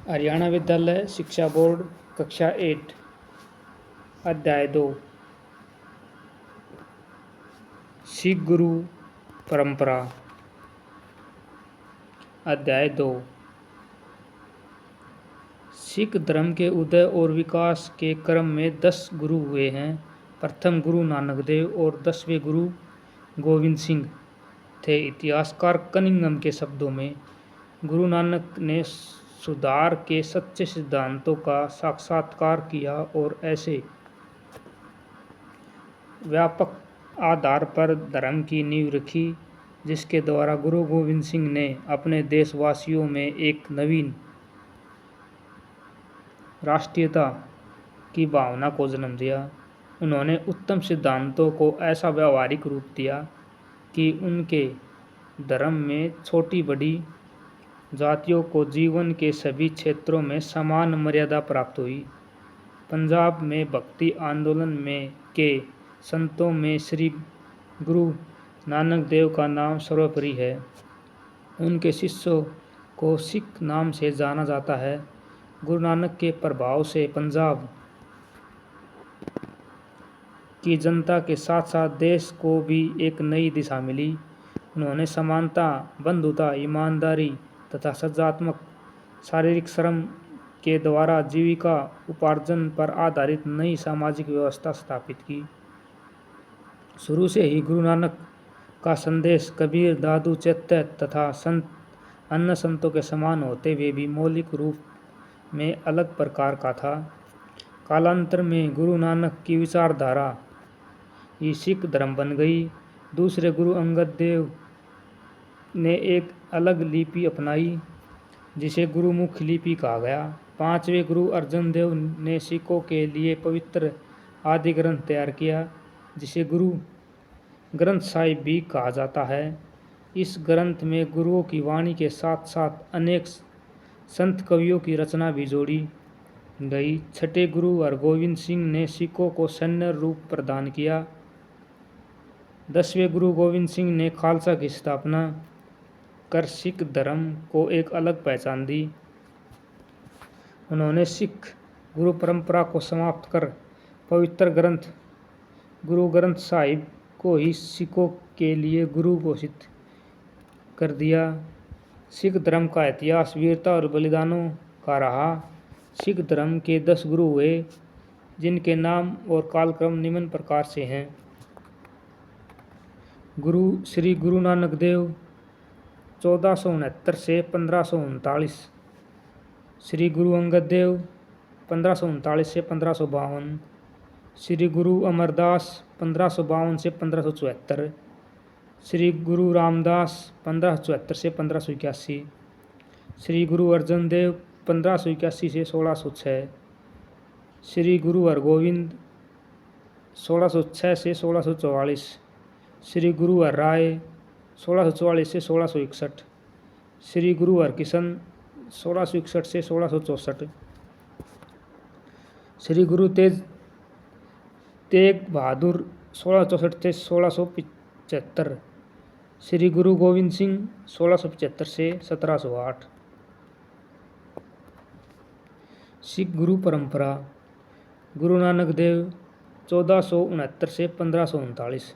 हरियाणा विद्यालय शिक्षा बोर्ड कक्षा 8 अध्याय 2 सिख गुरु परंपरा। अध्याय 2 सिख धर्म के उदय और विकास के क्रम में 10 गुरु हुए हैं। प्रथम गुरु नानक देव और 10वें गुरु गोविंद सिंह थे। इतिहासकार कनिंघम के शब्दों में गुरु नानक ने सुधार के सच्चे सिद्धांतों का साक्षात्कार किया और ऐसे व्यापक आधार पर धर्म की नींव रखी जिसके द्वारा गुरु गोविंद सिंह ने अपने देशवासियों में एक नवीन राष्ट्रीयता की भावना को जन्म दिया। उन्होंने उत्तम सिद्धांतों को ऐसा व्यावहारिक रूप दिया कि उनके धर्म में छोटी बड़ी जातियों को जीवन के सभी क्षेत्रों में समान मर्यादा प्राप्त हुई। पंजाब में भक्ति आंदोलन में के संतों में श्री गुरु नानक देव का नाम सर्वोपरि है। उनके शिष्यों को सिख नाम से जाना जाता है। गुरु नानक के प्रभाव से पंजाब की जनता के साथ साथ देश को भी एक नई दिशा मिली। उन्होंने समानता, बंधुता, ईमानदारी तथा सज्जात्मक शारीरिक श्रम के द्वारा जीविका उपार्जन पर आधारित नई सामाजिक व्यवस्था स्थापित की। शुरू से ही गुरु नानक का संदेश कबीर, दादू, चैत्य तथा संत अन्य संतों के समान होते हुए भी मौलिक रूप में अलग प्रकार का था। कालांतर में गुरु नानक की विचारधारा ही सिख धर्म बन गई। दूसरे गुरु अंगद देव ने एक अलग लिपि अपनाई जिसे गुरुमुख लिपि कहा गया। पांचवें गुरु अर्जन देव ने सिखों के लिए पवित्र आदि ग्रंथ तैयार किया जिसे गुरु ग्रंथ साहिब भी कहा जाता है। इस ग्रंथ में गुरुओं की वाणी के साथ साथ अनेक संत कवियों की रचना भी जोड़ी गई। छठे गुरु हरगोविंद सिंह ने सिखों को सैन्य रूप प्रदान किया। 10वें गुरु गोविंद सिंह ने खालसा की स्थापना कर सिख धर्म को एक अलग पहचान दी। उन्होंने सिख गुरु परंपरा को समाप्त कर पवित्र ग्रंथ गुरु ग्रंथ साहिब को ही सिखों के लिए गुरु घोषित कर दिया। सिख धर्म का इतिहास वीरता और बलिदानों का रहा। सिख धर्म के 10 गुरु हुए जिनके नाम और कालक्रम निम्न प्रकार से हैं। गुरु श्री गुरु नानक देव 1469 से 1539। श्री गुरु अंगद देव 1539 से 1552। श्री गुरु अमरदास 1552 से 1574। श्री गुरु रामदास 1574 से 1581। श्री गुरु अर्जन देव 1581 से 1606। श्री गुरु हरगोविंद 1606 से 1644। श्री गुरु हरराय 1644 से 1661। श्री गुरु हरकिशन 1661 से 1664। श्री गुरु तेग बहादुर 1664 से 1675। श्री गुरु गोविंद सिंह 1675 से 1708। सिख गुरु परंपरा। गुरु नानक देव 1469 से 1539।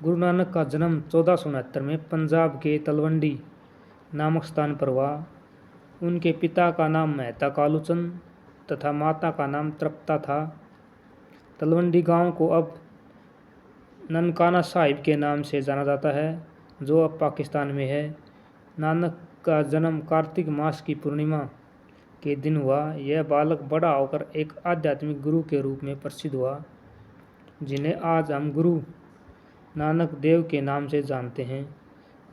गुरु नानक का जन्म 1469 में पंजाब के तलवंडी नामक स्थान पर हुआ। उनके पिता का नाम मेहता कालूचंद तथा माता का नाम तृप्ता था। तलवंडी गांव को अब ननकाना साहिब के नाम से जाना जाता है जो अब पाकिस्तान में है। नानक का जन्म कार्तिक मास की पूर्णिमा के दिन हुआ। यह बालक बड़ा होकर एक आध्यात्मिक गुरु के रूप में प्रसिद्ध हुआ जिन्हें आज हम गुरु नानक देव के नाम से जानते हैं।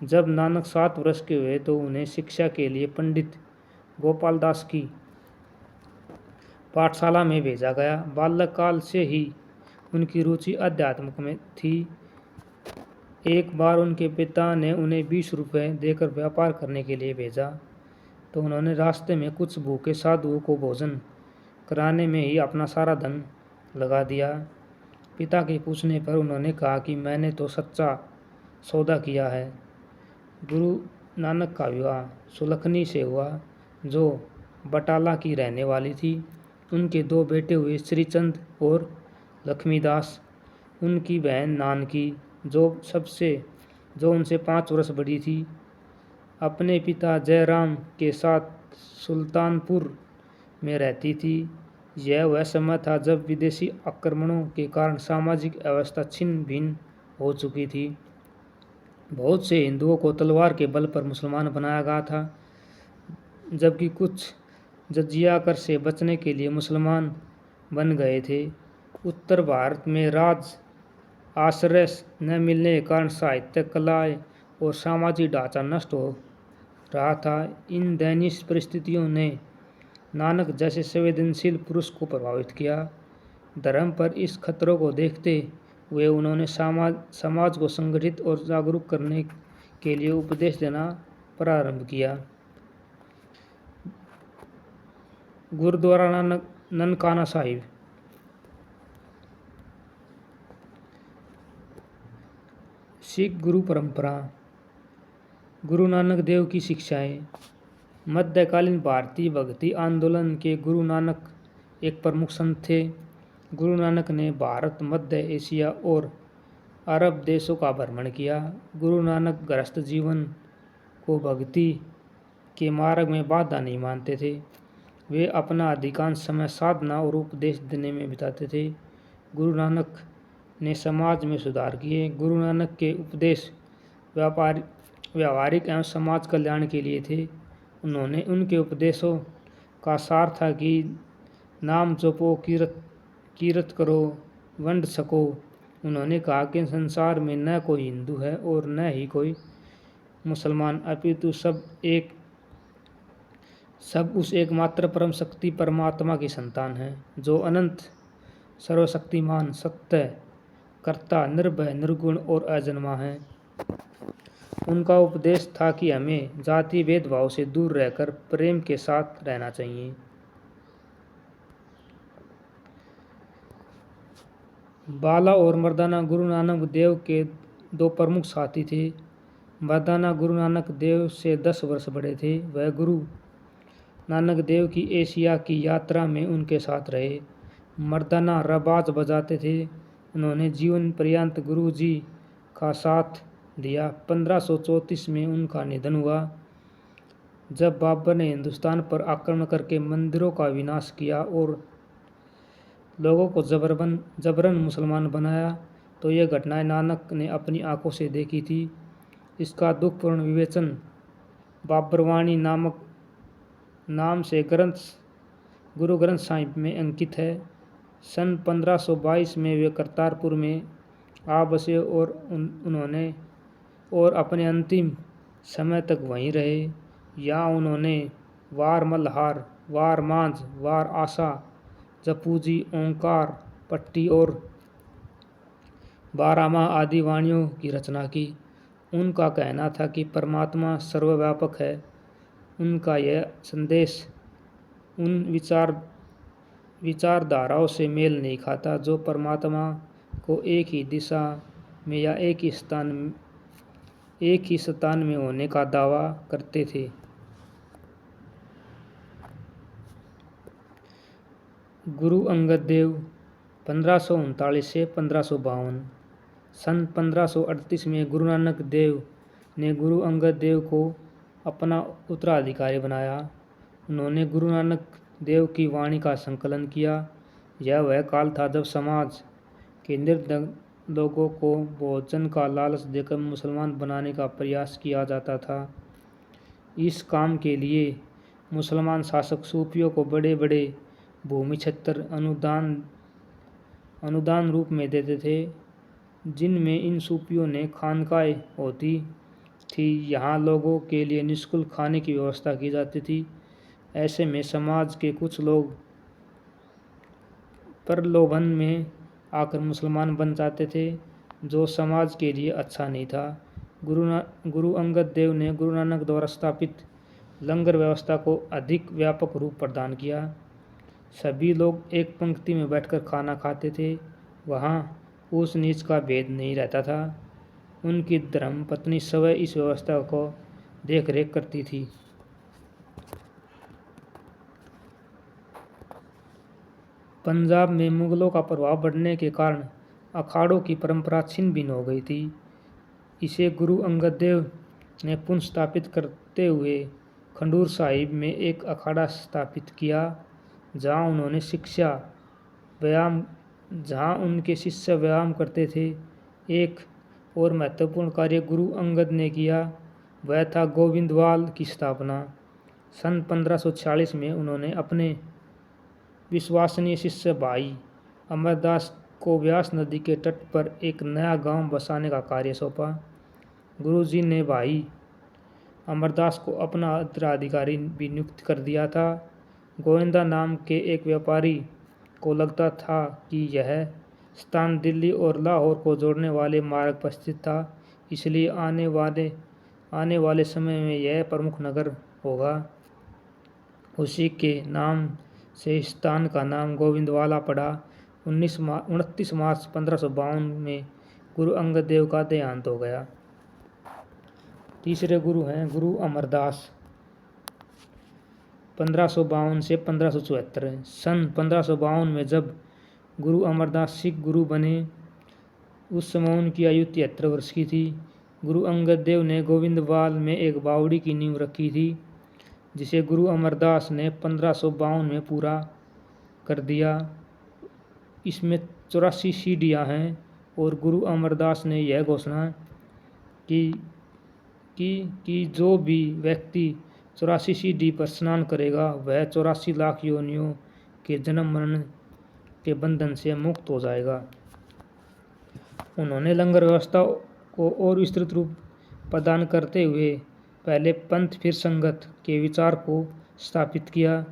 जब नानक 7 वर्ष के हुए तो उन्हें शिक्षा के लिए पंडित गोपाल दास की पाठशाला में भेजा गया। बाल्यकाल से ही उनकी रुचि अध्यात्म में थी। एक बार उनके पिता ने उन्हें 20 रुपये देकर व्यापार करने के लिए भेजा तो उन्होंने रास्ते में कुछ भूखे साधुओं को भोजन कराने में ही अपना सारा धन लगा दिया। पिता के पूछने पर उन्होंने कहा कि मैंने तो सच्चा सौदा किया है। गुरु नानक का विवाह सुलखनी से हुआ जो बटाला की रहने वाली थी। उनके 2 बेटे हुए, श्रीचंद और लक्ष्मीदास। उनकी बहन नानकी, जो उनसे 5 वर्ष बड़ी थी, अपने पिता जयराम के साथ सुल्तानपुर में रहती थी। यह वह समय था जब विदेशी आक्रमणों के कारण सामाजिक व्यवस्था छिन्न भिन्न हो चुकी थी। बहुत से हिंदुओं को तलवार के बल पर मुसलमान बनाया गया था, जबकि कुछ जजिया कर से बचने के लिए मुसलमान बन गए थे। उत्तर भारत में राज आश्रय न मिलने के कारण साहित्य, कलाएं और सामाजिक ढांचा नष्ट हो रहा था। इन दयनीय परिस्थितियों ने नानक जैसे संवेदनशील पुरुष को प्रभावित किया। धर्म पर इस खतरों को देखते हुए उन्होंने समाज को संगठित और जागरूक करने के लिए उपदेश देना प्रारंभ किया। गुरुद्वारा ननकाना साहिब। सिख गुरु परंपरा। गुरु नानक देव की शिक्षाएं। मध्यकालीन भारतीय भक्ति आंदोलन के गुरु नानक एक प्रमुख संत थे। गुरु नानक ने भारत, मध्य एशिया और अरब देशों का भ्रमण किया। गुरु नानक गृहस्थ जीवन को भक्ति के मार्ग में बाधा नहीं मानते थे। वे अपना अधिकांश समय साधना और उपदेश देने में बिताते थे। गुरु नानक ने समाज में सुधार किए। गुरु नानक के उपदेश व्यावहारिक एवं समाज कल्याण के लिए थे। उनके उपदेशों का सार था कि नाम जपो, कीरत करो, वंड सको। उन्होंने कहा कि संसार में न कोई हिंदू है और न ही कोई मुसलमान, अपितु सब उस एकमात्र परम शक्ति परमात्मा की संतान हैं, जो अनंत, सर्वशक्तिमान, सत्य, कर्ता, निर्भय, निर्गुण और अजन्मा है। उनका उपदेश था कि हमें जाति भेदभाव से दूर रहकर प्रेम के साथ रहना चाहिए। बाला और मर्दाना गुरु नानक देव के 2 प्रमुख साथी थे। मर्दाना गुरु नानक देव से 10 वर्ष बड़े थे। वह गुरु नानक देव की एशिया की यात्रा में उनके साथ रहे। मर्दाना रबाज बजाते थे। उन्होंने जीवन पर्यंत गुरु जी का साथ दिया। 1534 में उनका निधन हुआ, जब बाबर ने हिंदुस्तान पर आक्रमण करके मंदिरों का विनाश किया और लोगों को जबरन मुसलमान बनाया। तो यह घटनाएं नानक ने अपनी आंखों से देखी थी। इसका दुखपूर्ण विवेचन बाबरवाणी नाम से गुरु ग्रंथ साहिब में अंकित है। सन 1522 में वे करतारपुर में आ बसे और अपने अंतिम समय तक वहीं रहे। यहाँ उन्होंने वार मल्हार, वार मांझ, वार आशा, जपूजी, ओंकार, पट्टी और 12 माह आदि वाणियों की रचना की। उनका कहना था कि परमात्मा सर्वव्यापक है। उनका यह संदेश उन विचारधाराओं से मेल नहीं खाता जो परमात्मा को एक ही दिशा में या एक ही स्थान में होने का दावा करते थे। गुरु अंगद देव 1539 से 1552। सन 1538 में गुरु नानक देव ने गुरु अंगद देव को अपना उत्तराधिकारी बनाया। उन्होंने गुरु नानक देव की वाणी का संकलन किया। यह वह काल था जब समाज के निर्धन लोगों को भोजन का लालच देकर मुसलमान बनाने का प्रयास किया जाता था। इस काम के लिए मुसलमान शासक सूफियों को बड़े बड़े भूमि क्षेत्र अनुदान रूप में देते थे, जिनमें इन सूफियों ने खानकाएं होती थी। यहाँ लोगों के लिए निःशुल्क खाने की व्यवस्था की जाती थी। ऐसे में समाज के कुछ लोग प्रलोभन में आकर मुसलमान बन जाते थे, जो समाज के लिए अच्छा नहीं था। गुरु अंगद देव ने गुरु नानक द्वारा स्थापित लंगर व्यवस्था को अधिक व्यापक रूप प्रदान किया। सभी लोग एक पंक्ति में बैठकर खाना खाते थे। वहाँ ऊंच नीच का भेद नहीं रहता था। उनकी धर्मपत्नी स्वयं इस व्यवस्था को देख रेख करती थी। पंजाब में मुगलों का प्रभाव बढ़ने के कारण अखाड़ों की परंपरा छिन्न भिन्न हो गई थी। इसे गुरु अंगद देव ने पुनर्स्थापित करते हुए खडूर साहिब में एक अखाड़ा स्थापित किया, जहाँ उन्होंने व्यायाम जहाँ उनके शिष्य व्यायाम करते थे। एक और महत्वपूर्ण कार्य गुरु अंगद ने किया, वह था गोविंदवाल की स्थापना। सन 1546 में उन्होंने अपने विश्वसनीय शिष्य भाई अमरदास को व्यास नदी के तट पर एक नया गांव बसाने का कार्य सौंपा। गुरुजी ने भाई अमरदास को अपना उत्तराधिकारी भी नियुक्त कर दिया था। गोविंदा नाम के एक व्यापारी को लगता था कि यह स्थान दिल्ली और लाहौर को जोड़ने वाले मार्ग पर स्थित था, इसलिए आने वाले समय में यह प्रमुख नगर होगा। उसी के नाम से इस स्थान का नाम गोविंदवाला पड़ा। 29 मार्च 1552 में गुरु अंगद देव का देहांत हो गया। तीसरे गुरु हैं गुरु अमरदास, 1552 से 1574। सन 1552 में जब गुरु अमरदास सिख गुरु बने, उस समय उनकी आयु 73 वर्ष की थी। गुरु अंगद देव ने गोविंदवाल में एक बावड़ी की नींव रखी थी, जिसे गुरु अमरदास ने 1552 में पूरा कर दिया। इसमें 84 सीढ़ियाँ हैं और गुरु अमरदास ने यह घोषणा कि जो भी व्यक्ति 84 सीढ़ी पर स्नान करेगा, वह 84 लाख योनियों के जन्म मरण के बंधन से मुक्त हो जाएगा। उन्होंने लंगर व्यवस्था को और विस्तृत रूप प्रदान करते हुए पहले पंथ फिर संगत के विचार को स्थापित किया।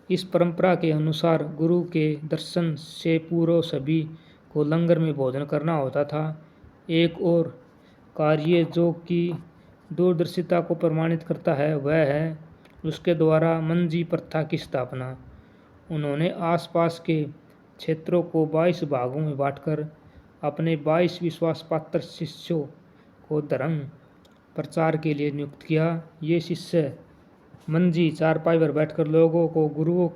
इस परंपरा के अनुसार गुरु के दर्शन से पूर्व सभी को लंगर में भोजन करना होता था। एक और कार्य जो कि दूरदर्शिता को प्रमाणित करता है, वह है उसके द्वारा मंजी प्रथा की स्थापना। उन्होंने आसपास के क्षेत्रों को 22 भागों में बांटकर अपने 22 विश्वासपात्र शिष्यों को धर्म प्रचार के लिए नियुक्त किया। ये शिष्य मंजी चारपाई पर बैठकर लोगों को गुरुओं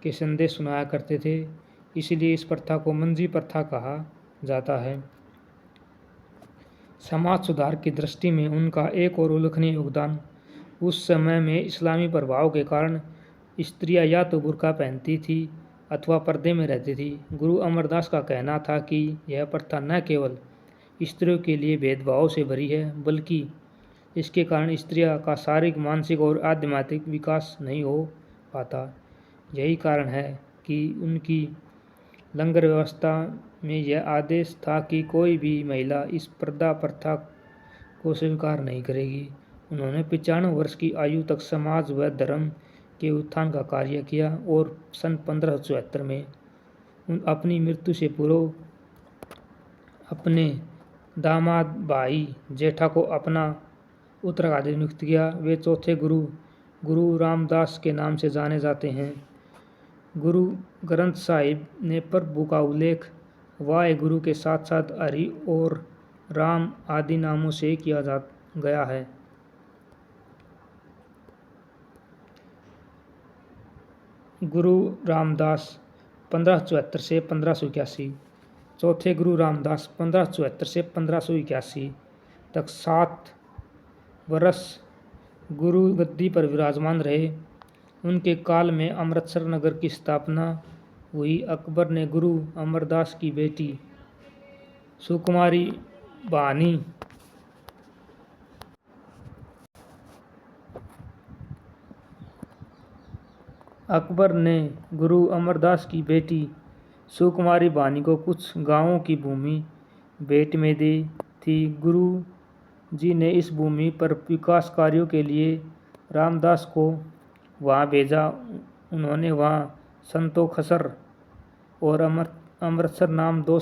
के संदेश सुनाया करते थे, इसलिए इस प्रथा को मंजी प्रथा कहा जाता है। समाज सुधार की दृष्टि में उनका एक और उल्लेखनीय योगदान, उस समय में इस्लामी प्रभाव के कारण स्त्रियां या तो बुर्का पहनती थी अथवा पर्दे में रहती थी। गुरु अमरदास का कहना था कि यह प्रथा न केवल स्त्रियों के लिए भेदभाव से भरी है, बल्कि इसके कारण स्त्रियां का शारीरिक, मानसिक और आध्यात्मिक विकास नहीं हो पाता। यही कारण है कि उनकी लंगर व्यवस्था में यह आदेश था कि कोई भी महिला इस पर्दा प्रथा को स्वीकार नहीं करेगी। उन्होंने 95 वर्ष की आयु तक समाज व धर्म के उत्थान का कार्य किया और सन 1574 में अपनी मृत्यु से पूर्व अपने दामाद भाई जेठा को अपना उत्तराधिकारी नियुक्त किया। वे चौथे गुरु रामदास के नाम से जाने जाते हैं। गुरु ग्रंथ साहिब ने प्रभु का उल्लेख वाहे गुरु के साथ साथ हरि और राम आदि नामों से किया गया है। गुरु रामदास 1574 से 1581। चौथे गुरु रामदास 1574 से 1581 तक 7 वर्ष गुरु गद्दी पर विराजमान रहे। उनके काल में अमृतसर नगर की स्थापना हुई। अकबर ने गुरु अमरदास की बेटी सुकुमारी बानी को कुछ गांवों की भूमि भेंट में दी थी। गुरु जी ने इस भूमि पर विकास कार्यों के लिए रामदास को वहां भेजा। उन्होंने वहां संतो खसर और अमृतसर नाम दो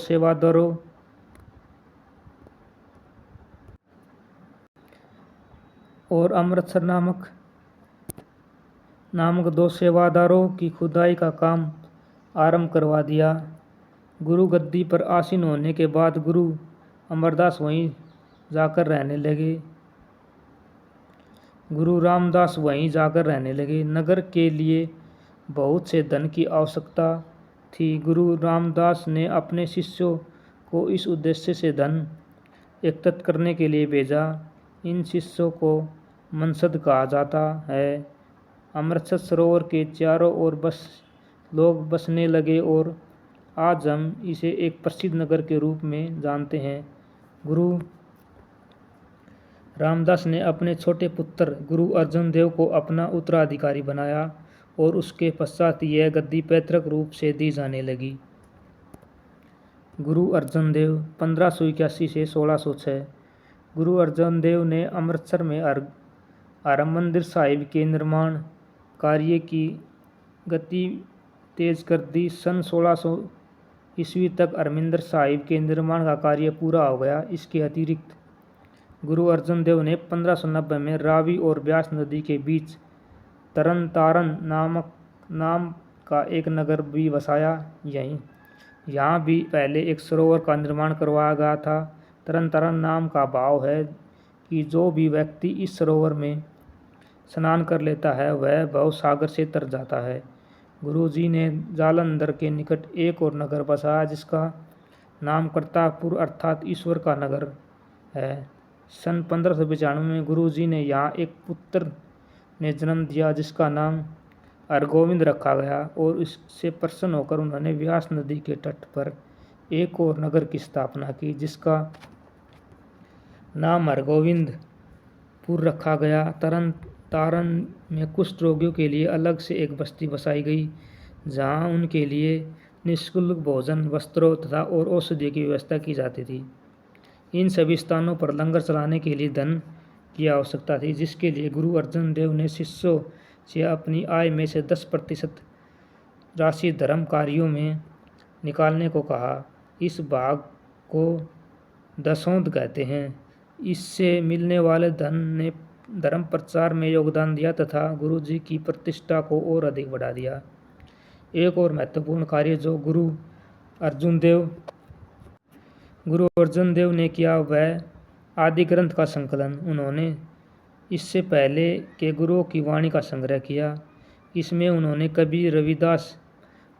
सेवादारों की खुदाई का काम आरंभ करवा दिया। गुरु गद्दी पर आसीन होने के बाद गुरु अमरदास वहीं जाकर रहने लगे। नगर के लिए बहुत से धन की आवश्यकता थी। गुरु रामदास ने अपने शिष्यों को इस उद्देश्य से धन एकत्रित करने के लिए भेजा। इन शिष्यों को मनसद कहा जाता है। अमृतसर सरोवर के चारों ओर लोग बसने लगे और आज हम इसे एक प्रसिद्ध नगर के रूप में जानते हैं। गुरु रामदास ने अपने छोटे पुत्र गुरु अर्जुन देव को अपना उत्तराधिकारी बनाया और उसके पश्चात यह गद्दी पैतृक रूप से दी जाने लगी। गुरु अर्जुन देव 1581 से 1606। गुरु अर्जुन देव ने अमृतसर में हरमंदिर साहिब के निर्माण कार्य की गति तेज कर दी। सन 1600 ईस्वी तक हरमंदिर साहिब के निर्माण का कार्य पूरा हो गया। इसके अतिरिक्त गुरु अर्जुन देव ने 1590 में रावी और ब्यास नदी के बीच तरन तारण नाम का एक नगर भी बसाया। यहाँ भी पहले एक सरोवर का निर्माण करवाया गया था। तरन तारण नाम का भाव है कि जो भी व्यक्ति इस सरोवर में स्नान कर लेता है वह भव सागर से तर जाता है। गुरु जी ने जालंधर के निकट एक और नगर बसाया जिसका नाम करतारपुर अर्थात ईश्वर का नगर है। सन 1595 में गुरु जी ने यहाँ एक पुत्र ने जन्म दिया जिसका नाम हरगोविंद रखा गया और इससे प्रसन्न होकर उन्होंने व्यास नदी के तट पर एक और नगर की स्थापना की जिसका नाम हरगोविंदपुर रखा गया। तरन तारण में कुष्ठ रोगियों के लिए अलग से एक बस्ती बसाई गई जहाँ उनके लिए निःशुल्क भोजन, वस्त्रों तथा और औषधि की व्यवस्था की जाती थी। इन सभी स्थानों पर लंगर चलाने के लिए धन की आवश्यकता थी जिसके लिए गुरु अर्जुन देव ने शिष्यों से अपनी आय में से 10% राशि धर्म कार्यों में निकालने को कहा। इस भाग को दशौंध कहते हैं। इससे मिलने वाले धन ने धर्म प्रचार में योगदान दिया तथा गुरु जी की प्रतिष्ठा को और अधिक बढ़ा दिया। एक और महत्वपूर्ण कार्य जो गुरु अर्जुन देव ने किया वह आदि ग्रंथ का संकलन। उन्होंने इससे पहले के गुरुओं की वाणी का संग्रह किया। इसमें उन्होंने कबीर, रविदास,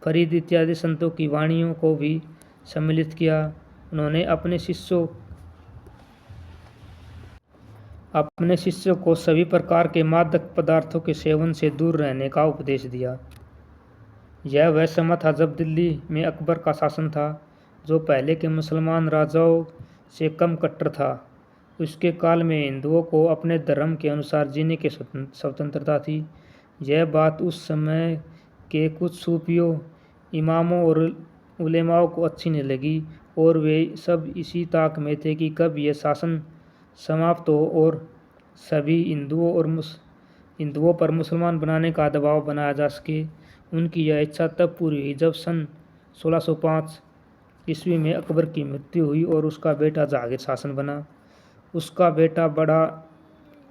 फरीद इत्यादि संतों की वाणियों को भी सम्मिलित किया। उन्होंने अपने शिष्यों को सभी प्रकार के मादक पदार्थों के सेवन से दूर रहने का उपदेश दिया। यह वह समय था जब दिल्ली में अकबर का शासन था जो पहले के मुसलमान राजाओं से कम कट्टर था। उसके काल में हिंदुओं को अपने धर्म के अनुसार जीने की स्वतंत्रता थी। यह बात उस समय के कुछ सूफियों, इमामों और उलेमाओं को अच्छी नहीं लगी और वे सब इसी ताक में थे कि कब यह शासन समाप्त हो और सभी हिंदुओं पर मुसलमान बनाने का दबाव बनाया जा सके। उनकी यह इच्छा तब पूरी हुई जब सन 1605 ईस्वी में अकबर की मृत्यु हुई और उसका बेटा जहांगीर शासन बना। उसका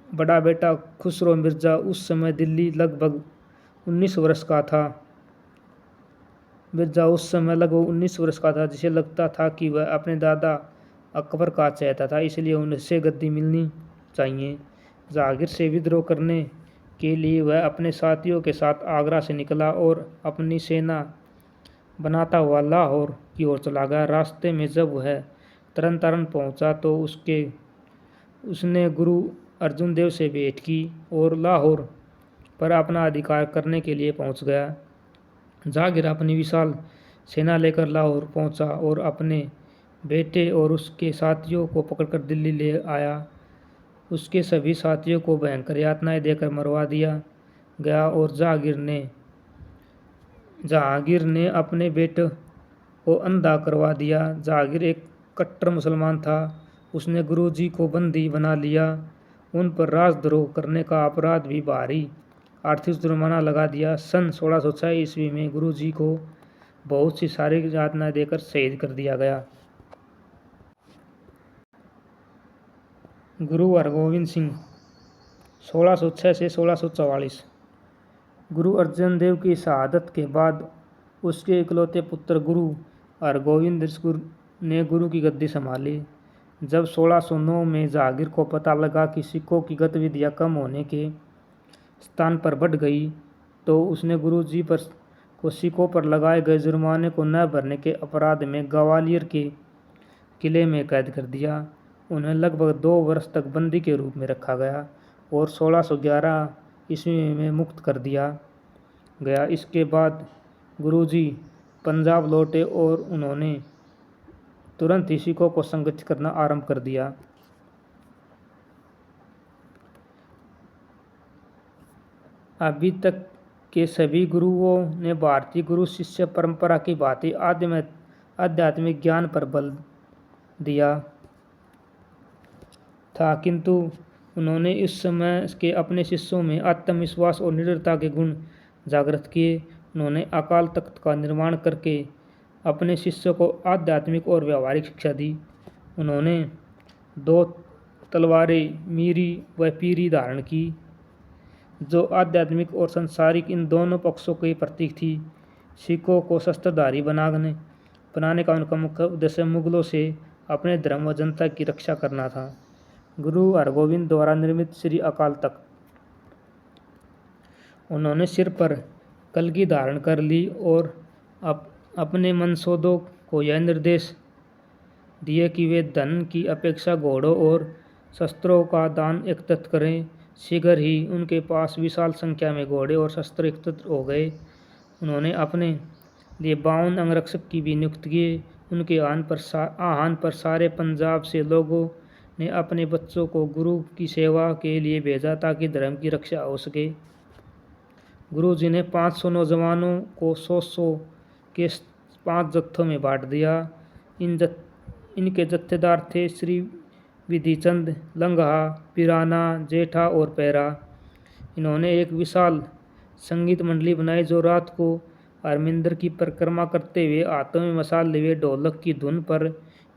बड़ा बेटा खुसरो मिर्जा उस समय दिल्ली लगभग 19 वर्ष का था जिसे लगता था कि वह अपने दादा अकबर का चाहता था, इसलिए उनसे गद्दी मिलनी चाहिए। जहांगीर से विद्रोह करने के लिए वह अपने साथियों के साथ आगरा से निकला और अपनी सेना बनाता हुआ लाहौर की ओर चला गया। रास्ते में जब वह तरन तारण पहुंचा तो उसने गुरु अर्जुन देव से भेंट की और लाहौर पर अपना अधिकार करने के लिए पहुंच गया। जहांगीर अपनी विशाल सेना लेकर लाहौर पहुंचा और अपने बेटे और उसके साथियों को पकड़कर दिल्ली ले आया। उसके सभी साथियों को भयंकर यातनाएं देकर मरवा दिया गया और जहांगीर ने अपने बेटे को अंधा करवा दिया। जहांगीर एक कट्टर मुसलमान था। उसने गुरु जी को बंदी बना लिया। उन पर राजद्रोह करने का अपराध भी भारी आर्थिक जुर्माना लगा दिया। सन 1606 ईस्वी में गुरु जी को बहुत सी शारीरिक यातनाएं देकर शहीद कर दिया गया। गुरु हरगोविंद सिंह 1606 से 1644। गुरु अर्जुन देव की शहादत के बाद उसके इकलौते पुत्र गुरु हरगोविंद ने गुरु की गद्दी संभाली। जब 1609 में जहांगीर को पता लगा कि सिखों की गतिविधियां कम होने के स्थान पर बढ़ गई तो उसने गुरुजी पर को सिखों पर लगाए गए जुर्माने को न भरने के अपराध में ग्वालियर के किले में कैद कर दिया। उन्हें लगभग 2 वर्ष तक बंदी के रूप में रखा गया और 1611 ईस्वी में मुक्त कर दिया गया। इसके बाद गुरुजी पंजाब लौटे और उन्होंने तुरंत ही सिखों को संगठित करना आरंभ कर दिया। अभी तक के सभी गुरुओं ने भारतीय गुरु शिष्य परंपरा की भांति आध्यात्मिक ज्ञान पर बल दिया था, किंतु उन्होंने इस समय के अपने शिष्यों में आत्मविश्वास और निडरता के गुण जागृत किए। उन्होंने अकाल तख्त का निर्माण करके अपने शिष्यों को आध्यात्मिक और व्यावहारिक शिक्षा दी। उन्होंने 2 तलवारें मीरी व पीरी धारण की, जो आध्यात्मिक और सांसारिक इन दोनों पक्षों के प्रतीक थी। सिखों को शस्त्रधारी बनाने का उनका मुख्य उद्देश्य मुगलों से अपने धर्म व जनता की रक्षा करना था। गुरु हरगोविंद द्वारा निर्मित श्री अकाल तख्त। उन्होंने सिर पर कलगी धारण कर ली और अपने मनसोदों को यह निर्देश दिए कि वे धन की अपेक्षा घोड़ों और शस्त्रों का दान एकत्रित करें। शीघ्र ही उनके पास विशाल संख्या में घोड़े और शस्त्र एकत्रित हो गए। उन्होंने अपने लिए 52 अंगरक्षक की भी नियुक्ति किए। उनके आह्वान पर सारे पंजाब से लोगों ने अपने बच्चों को गुरु की सेवा के लिए भेजा ताकि धर्म की रक्षा हो सके। गुरुजी ने 500 नौजवानों को 100 के 5 जत्थों में बांट दिया। इनके जत्थेदार थे श्री विधिचंद, लंगहा, पिराना, जेठा और पैरा। इन्होंने एक विशाल संगीत मंडली बनाई जो रात को हरमिंदर की परिक्रमा करते हुए हाथों में मशाल लिए ढोलक की धुन पर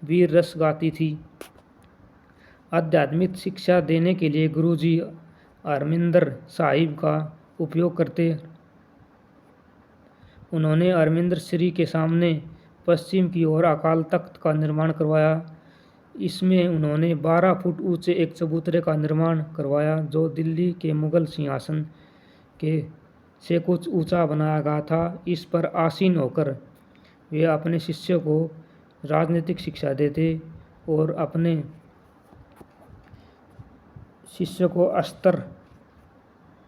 वीर रस गाती थी। आध्यात्मिक शिक्षा देने के लिए गुरुजी हरमिंदर साहिब का उपयोग करते। उन्होंने हरमिंदर श्री के सामने पश्चिम की ओर अकाल तख्त का निर्माण करवाया। इसमें उन्होंने 12 फुट ऊंचे एक चबूतरे का निर्माण करवाया जो दिल्ली के मुगल सिंहासन के से कुछ ऊंचा बनाया गया था। इस पर आसीन होकर वे अपने शिष्यों को राजनीतिक शिक्षा देते और अपने शिष्यों को अस्त्र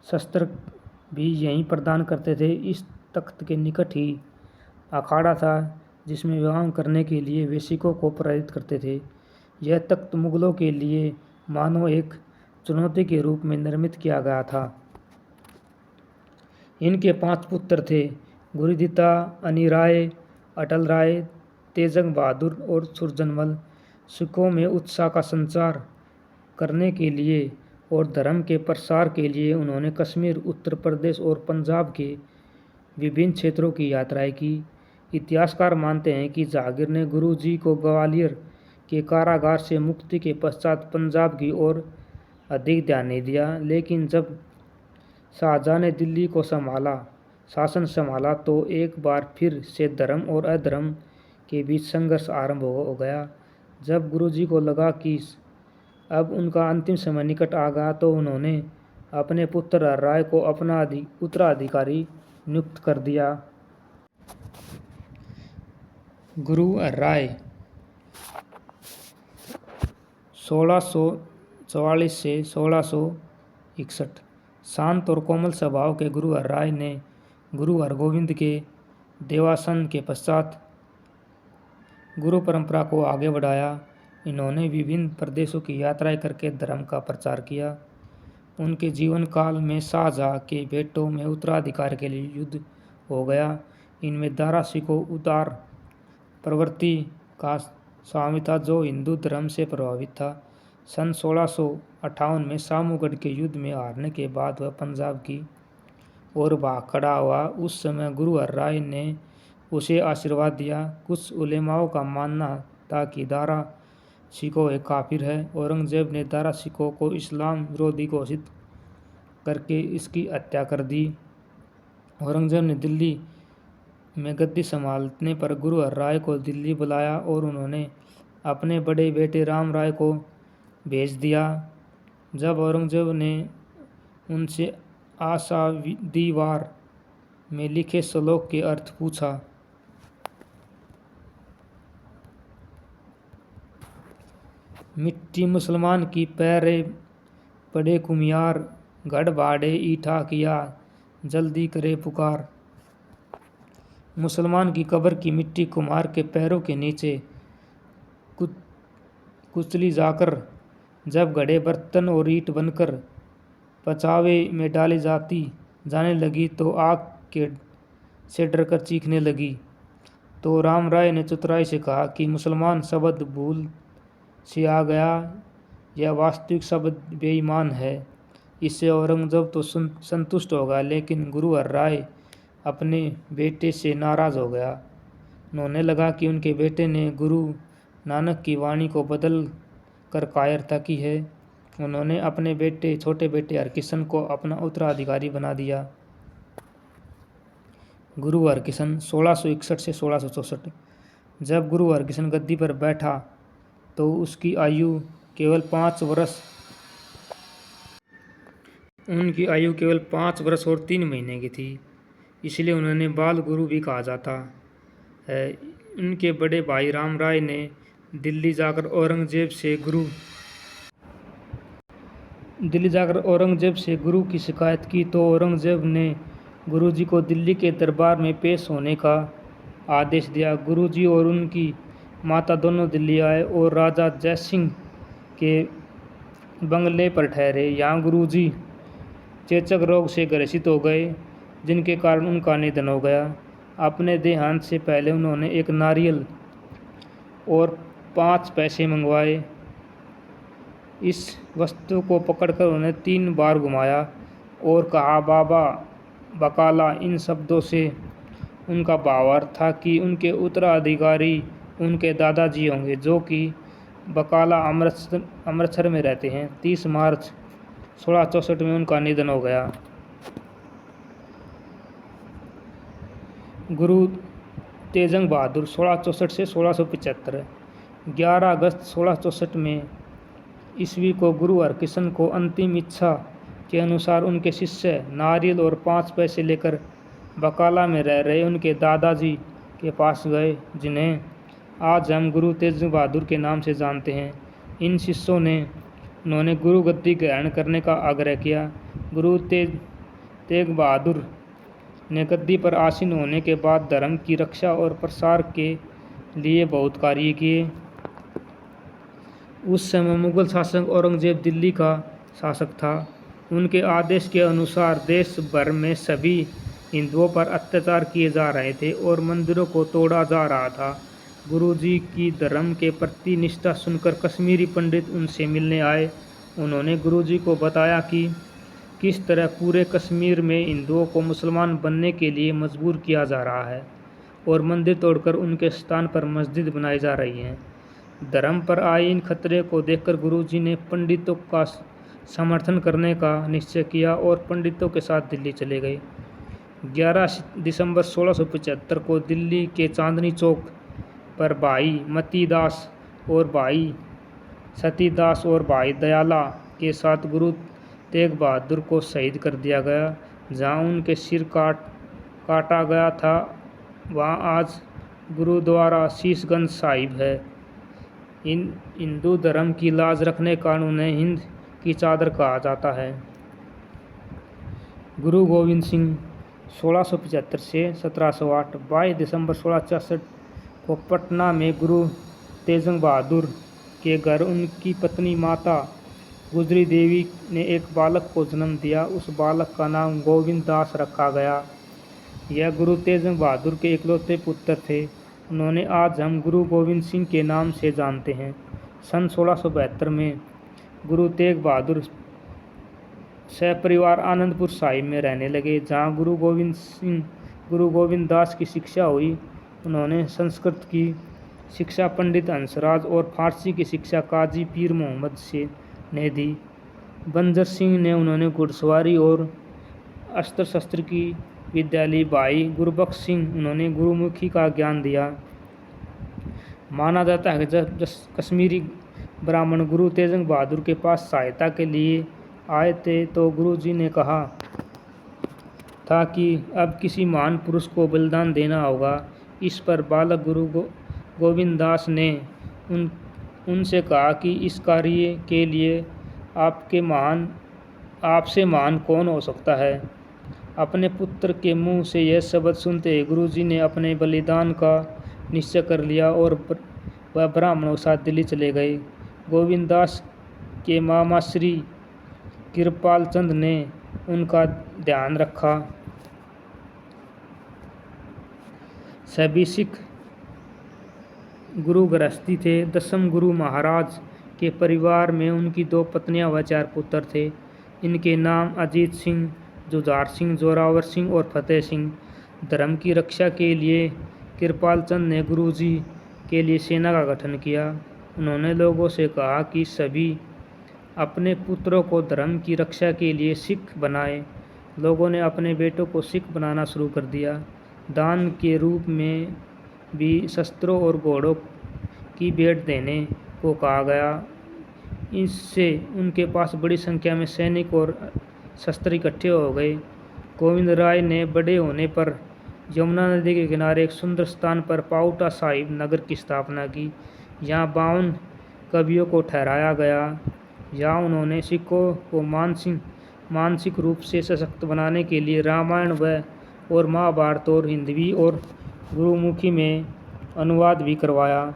शस्त्र भी यहीं प्रदान करते थे। इस तख्त के निकट ही अखाड़ा था जिसमें व्यायाम करने के लिए वे सिखों को प्रेरित करते थे। यह तख्त मुगलों के लिए मानो एक चुनौती के रूप में निर्मित किया गया था। इनके 5 पुत्र थे, गुरुदित्ता, अनिराय, अटल राय, तेजंग बहादुर और सुरजनमल। सिखों में उत्साह का संचार करने के लिए और धर्म के प्रसार के लिए उन्होंने कश्मीर, उत्तर प्रदेश और पंजाब के विभिन्न क्षेत्रों की यात्राएं की। इतिहासकार मानते हैं कि जहांगीर ने गुरुजी को ग्वालियर के कारागार से मुक्ति के पश्चात पंजाब की ओर अधिक ध्यान नहीं दिया, लेकिन जब शाहजहां ने दिल्ली को शासन संभाला तो एक बार फिर से धर्म और अधर्म के बीच संघर्ष आरंभ हो गया। जब गुरुजी को लगा कि अब उनका अंतिम समय निकट आ गया तो उन्होंने अपने पुत्र राय को अपना उत्तराधिकारी नियुक्त कर दिया। गुरु राय 1644 से 1661। शांत और कोमल स्वभाव के गुरु राय ने गुरु हरगोविंद के देवासन के पश्चात गुरु परंपरा को आगे बढ़ाया। इन्होंने विभिन्न प्रदेशों की यात्राएं करके धर्म का प्रचार किया। उनके जीवन काल में शाहजहां के बेटों में उत्तराधिकार के लिए युद्ध हो गया। इनमें दारा सिकोह उदार प्रवृत्ति का स्वामी था जो हिंदू धर्म से प्रभावित था। सन 1658 में सामूगढ़ के युद्ध में हारने के बाद वह पंजाब की ओर भाग खड़ा हुआ। उस समय गुरु हरराय ने उसे आशीर्वाद दिया। कुछ उलेमाओं का मानना था कि दारा सिकोह एक काफिर है। औरंगजेब ने दारा सिकोह को इस्लाम विरोधी घोषित करके इसकी हत्या कर दी। औरंगजेब ने दिल्ली में गद्दी संभालने पर गुरु हरराय को दिल्ली बुलाया और उन्होंने अपने बड़े बेटे राम राय को भेज दिया। जब औरंगजेब ने उनसे आशावादी वार में लिखे श्लोक के अर्थ पूछा। मिट्टी मुसलमान की पैरे पड़े कुम्हार, गढ़ बाड़े ईठा किया जल्दी करे पुकार। मुसलमान की कब्र की मिट्टी कुम्हार के पैरों के नीचे कुचली जाकर जब घड़े बर्तन और ईंट बनकर पचावे में डाली जाने लगी तो आग के से डरकर चीखने लगी। तो राम राय ने चतुराई से कहा कि मुसलमान शब्द भूल से आ गया, यह वास्तविक शब्द बेईमान है। इससे औरंगजेब तो संतुष्ट होगा, लेकिन गुरु हर राय अपने बेटे से नाराज हो गया। उन्होंने लगा कि उनके बेटे ने गुरु नानक की वाणी को बदल कर कायरता की है। उन्होंने अपने छोटे बेटे हरकिशन को अपना उत्तराधिकारी बना दिया। गुरु हरकिशन 1661 से 1664। जब गुरु हरकिशन गद्दी पर बैठा तो उसकी आयु केवल 5 वर्ष और 3 महीने की थी, इसलिए उन्हें बाल गुरु भी कहा जाता है। उनके बड़े भाई राम राय ने दिल्ली जाकर औरंगजेब से गुरु की शिकायत की तो औरंगजेब ने गुरुजी को दिल्ली के दरबार में पेश होने का आदेश दिया। गुरुजी और उनकी माता दोनों दिल्ली आए और राजा जयसिंह के बंगले पर ठहरे। यहाँ गुरुजी चेचक रोग से ग्रसित हो गए, जिनके कारण उनका निधन हो गया। अपने देहांत से पहले उन्होंने एक नारियल और 5 पैसे मंगवाए। इस वस्तु को पकड़कर उन्हें 3 बार घुमाया और कहा, बाबा बकाला। इन शब्दों से उनका भावार्थ था कि उनके उत्तराधिकारी उनके दादाजी होंगे, जो कि बकाला अमृतसर में रहते हैं। 30 मार्च 1664 में उनका निधन हो गया। गुरु तेजंग बहादुर 1664 से 1675। 11 अगस्त 1664 में ईस्वी को गुरु हरकिशन को अंतिम इच्छा के अनुसार उनके शिष्य नारियल और 5 पैसे लेकर बकाला में रह रहे उनके दादाजी के पास गए, जिन्हें आज हम गुरु तेज बहादुर के नाम से जानते हैं। इन शिष्यों ने उन्होंने गुरु गद्दी ग्रहण करने का आग्रह किया। गुरु तेग बहादुर ने गद्दी पर आसीन होने के बाद धर्म की रक्षा और प्रसार के लिए बहुत कार्य किए। उस समय मुगल शासक औरंगजेब दिल्ली का शासक था। उनके आदेश के अनुसार देश भर में सभी हिंदुओं पर अत्याचार किए जा रहे थे और मंदिरों को तोड़ा जा रहा था। गुरुजी की धर्म के प्रति निष्ठा सुनकर कश्मीरी पंडित उनसे मिलने आए। उन्होंने गुरुजी को बताया कि किस तरह पूरे कश्मीर में हिंदुओं को मुसलमान बनने के लिए मजबूर किया जा रहा है और मंदिर तोड़कर उनके स्थान पर मस्जिद बनाई जा रही हैं। धर्म पर आए इन खतरे को देखकर गुरुजी ने पंडितों का समर्थन करने का निश्चय किया और पंडितों के साथ दिल्ली चले गए। 11 दिसंबर 1675 को दिल्ली के चांदनी चौक पर भाई मतीदास और भाई सतीदास और भाई दयाला के साथ गुरु तेग बहादुर को शहीद कर दिया गया। जहां उनके सिर काटा गया था, वहां आज गुरुद्वारा शीशगंज साहिब है। इन हिंदू धर्म की लाज रखने का उन्हें हिंद की चादर कहा जाता है। गुरु गोविंद सिंह 1675 से 1708। 22 दिसंबर 1666 को पटना में गुरु तेजंग बहादुर के घर उनकी पत्नी माता गुजरी देवी ने एक बालक को जन्म दिया। उस बालक का नाम गोविंद दास रखा गया। यह गुरु तेजंग बहादुर के इकलौते पुत्र थे। उन्होंने आज हम गुरु गोविंद सिंह के नाम से जानते हैं। सन 1672 में गुरु तेग बहादुर सपरिवार आनंदपुर साहिब में रहने लगे, जहाँ गुरु गोविंद दास की शिक्षा हुई। उन्होंने संस्कृत की शिक्षा पंडित हंसराज और फारसी की शिक्षा काजी पीर मोहम्मद से ने दी। बंजर सिंह ने उन्होंने घुड़सवारी और अस्त्र शस्त्र की विद्या ली। भाई गुरबख्श सिंह उन्होंने गुरुमुखी का ज्ञान दिया। माना जाता है कि जब कश्मीरी ब्राह्मण गुरु तेजंग बहादुर के पास सहायता के लिए आए थे तो गुरुजी ने कहा था कि अब किसी महान पुरुष को बलिदान देना होगा। इस पर बालक गुरु गोविंद दास ने उनसे कहा कि इस कार्य के लिए आपसे महान कौन हो सकता है। अपने पुत्र के मुंह से यह शब्द सुनते ही गुरुजी ने अपने बलिदान का निश्चय कर लिया और वह ब्राह्मणों के साथ दिल्ली चले गए। गोविंद दास के मामा श्री कृपाल चंद ने उनका ध्यान रखा। सभी सिख गुरु गृहस्थी थे। दसम गुरु महाराज के परिवार में उनकी 2 पत्नियां व 4 पुत्र थे। इनके नाम अजीत सिंह, जुझार सिंह, जोरावर सिंह और फतेह सिंह। धर्म की रक्षा के लिए कृपाल चंद ने गुरुजी के लिए सेना का गठन किया। उन्होंने लोगों से कहा कि सभी अपने पुत्रों को धर्म की रक्षा के लिए सिख बनाए। लोगों ने अपने बेटों को सिख बनाना शुरू कर दिया। दान के रूप में भी शस्त्रों और घोड़ों की भेंट देने को कहा गया। इससे उनके पास बड़ी संख्या में सैनिक और शस्त्र इकट्ठे हो गए। गोविंद राय ने बड़े होने पर यमुना नदी के किनारे एक सुंदर स्थान पर पाउटा साहिब नगर की स्थापना की। यहाँ 52 कवियों को ठहराया गया। यहाँ उन्होंने सिखों को मानसिक रूप से सशक्त बनाने के लिए रामायण और महाभारत और हिंदवी और गुरुमुखी में अनुवाद भी करवाया।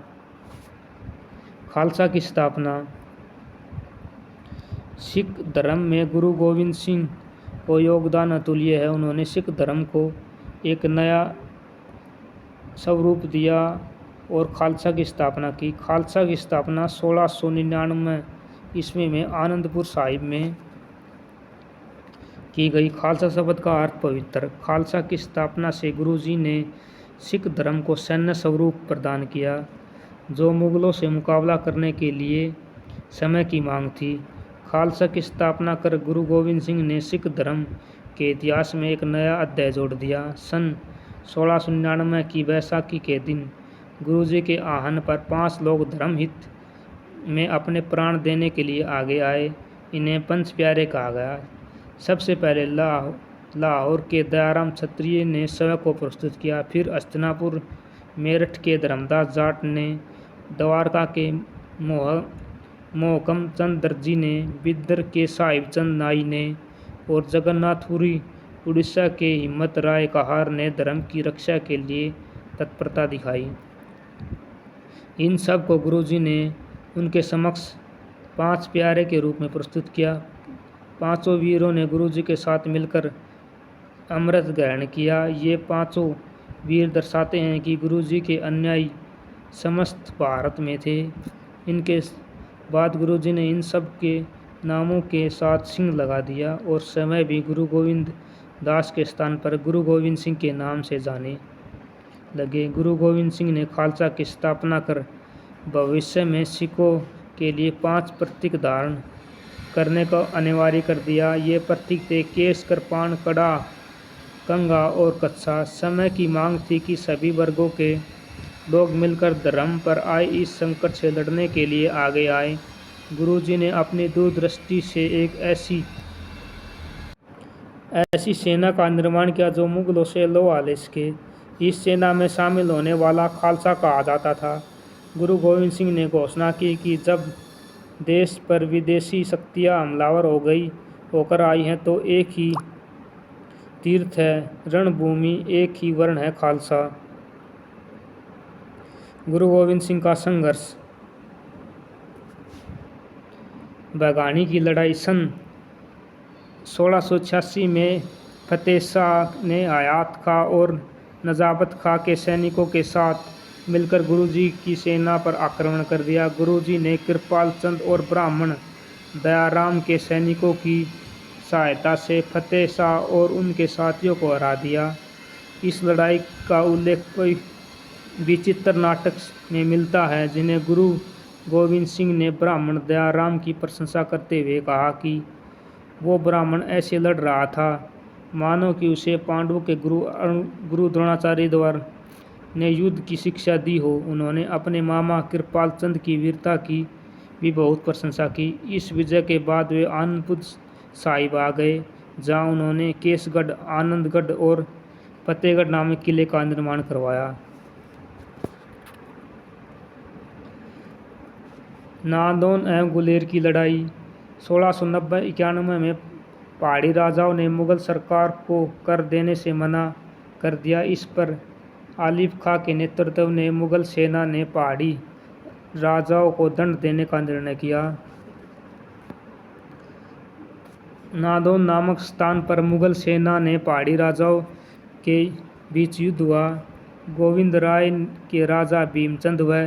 खालसा की स्थापना। सिख धर्म में गुरु गोविंद सिंह को योगदान अतुल्य है। उन्होंने सिख धर्म को एक नया स्वरूप दिया और खालसा की स्थापना की। खालसा की स्थापना 1699 ईस्वी में आनंदपुर साहिब में की गई। खालसा शब्द का अर्थ पवित्र। खालसा की स्थापना से गुरुजी ने सिख धर्म को सैन्य स्वरूप प्रदान किया, जो मुगलों से मुकाबला करने के लिए समय की मांग थी। खालसा की स्थापना कर गुरु गोविंद सिंह ने सिख धर्म के इतिहास में एक नया अध्याय जोड़ दिया। सन 1699 की बैसाखी के दिन गुरुजी के आह्वान पर 5 लोग धर्म हित में अपने प्राण देने के लिए आगे आए। इन्हें पंच प्यारे कहा गया। सबसे पहले लाहौर के दयाराम क्षत्रिय ने स्वयं को प्रस्तुत किया। फिर हस्तिनापुर मेरठ के धर्मदास जाट ने, द्वारका के मोहकम चंद दर्जी ने, बिदर के साहिब चंद नाई ने और जगन्नाथपुरी उड़ीसा के हिम्मत राय कहार ने धर्म की रक्षा के लिए तत्परता दिखाई। इन सब को गुरुजी ने उनके समक्ष 5 प्यारे के रूप में प्रस्तुत किया। 5 वीरों ने गुरुजी के साथ मिलकर अमृत ग्रहण किया। ये 5 वीर दर्शाते हैं कि गुरुजी के अनुयायी समस्त भारत में थे। इनके बाद गुरुजी ने इन सब के नामों के साथ सिंह लगा दिया और समय भी गुरु गोविंद दास के स्थान पर गुरु गोविंद सिंह के नाम से जाने लगे। गुरु गोविंद सिंह ने खालसा की स्थापना कर भविष्य में सिखों के लिए 5 प्रतीक धारण करने को अनिवार्य कर दिया। ये प्रतीक थे केश, कृपाण, कड़ा, कंगा और कच्छा। समय की मांग थी कि सभी वर्गों के लोग मिलकर धर्म पर आए इस संकट से लड़ने के लिए आगे आए। गुरुजी ने अपनी दूरदृष्टि से एक ऐसी सेना का निर्माण किया जो मुगलों से लोहा ले सके। इस सेना में शामिल होने वाला खालसा कहा जाता था। गुरु गोविंद सिंह ने घोषणा की कि जब देश पर विदेशी शक्तियां हमलावर होकर आई हैं तो एक ही तीर्थ है रणभूमि, एक ही वर्ण है खालसा। गुरु गोविंद सिंह का संघर्ष। बघानी की लड़ाई। सन 1686 में फतेह शाह ने हयात खां और नजाबत खां के सैनिकों के साथ मिलकर गुरुजी की सेना पर आक्रमण कर दिया। गुरुजी ने कृपाल चंद और ब्राह्मण दयाराम के सैनिकों की सहायता से फतेह शाह और उनके साथियों को हरा दिया। इस लड़ाई का उल्लेख कोई विचित्र नाटक में मिलता है, जिन्हें गुरु गोविंद सिंह ने ब्राह्मण दयाराम की प्रशंसा करते हुए कहा कि वो ब्राह्मण ऐसे लड़ रहा था मानो कि उसे पांडवों के गुरु द्रोणाचार्य द्वारा ने युद्ध की शिक्षा दी हो। उन्होंने अपने मामा कृपाल चंद की वीरता की भी बहुत प्रशंसा की। इस विजय के बाद वे आनंदपुर साहिब आ गए। जहाँ उन्होंने केसगढ़, आनंदगढ़ और फतेहगढ़ नामक किले का निर्माण करवाया। नादौन एवं गुलेर की लड़ाई 1690-91 में पहाड़ी राजाओं ने मुगल सरकार को कर देने से मना कर दिया। इस पर आलिफ खां के नेतृत्व में मुगल सेना ने पहाड़ी राजाओं को दंड देने का निर्णय किया। नादौन नामक स्थान पर मुगल सेना ने पहाड़ी राजाओं के बीच युद्ध हुआ। गोविंद राय के राजा भीमचंद व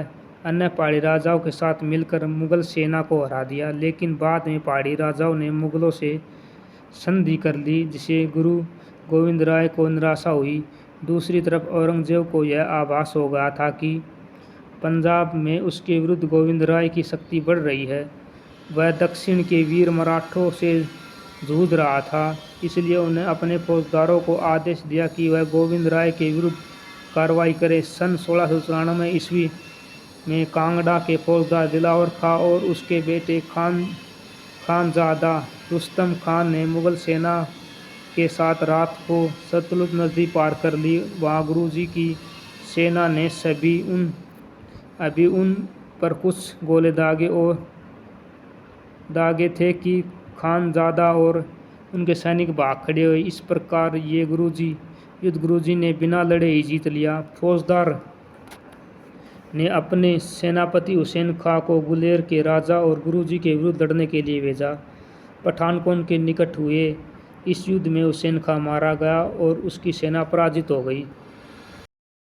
अन्य पहाड़ी राजाओं के साथ मिलकर मुगल सेना को हरा दिया, लेकिन बाद में पहाड़ी राजाओं ने मुगलों से संधि कर ली, जिसे गुरु गोविंद राय को निराशा हुई। दूसरी तरफ औरंगजेब को यह आभास हो गया था कि पंजाब में उसके विरुद्ध गोविंद राय की शक्ति बढ़ रही है। वह दक्षिण के वीर मराठों से जूझ रहा था, इसलिए उन्हें अपने फौजदारों को आदेश दिया कि वह गोविंद राय के विरुद्ध कार्रवाई करे। सन 1694 ईस्वी में कांगड़ा के फौजदार दिलावर खां और उसके बेटे खानजादा रुस्तम खान ने मुगल सेना के साथ रात को सतलुज नदी पार कर ली। वहाँ गुरुजी की सेना ने अभी उन पर कुछ गोले दागे थे कि खानजादा और उनके सैनिक भाग खड़े हुए। इस प्रकार ये युद्ध गुरुजी ने बिना लड़े ही जीत लिया। फौजदार ने अपने सेनापति हुसैन खां को गुलेर के राजा और गुरुजी के विरुद्ध लड़ने के लिए भेजा। पठानकोट के निकट हुए इस युद्ध में हुसैन खां मारा गया और उसकी सेना पराजित हो गई।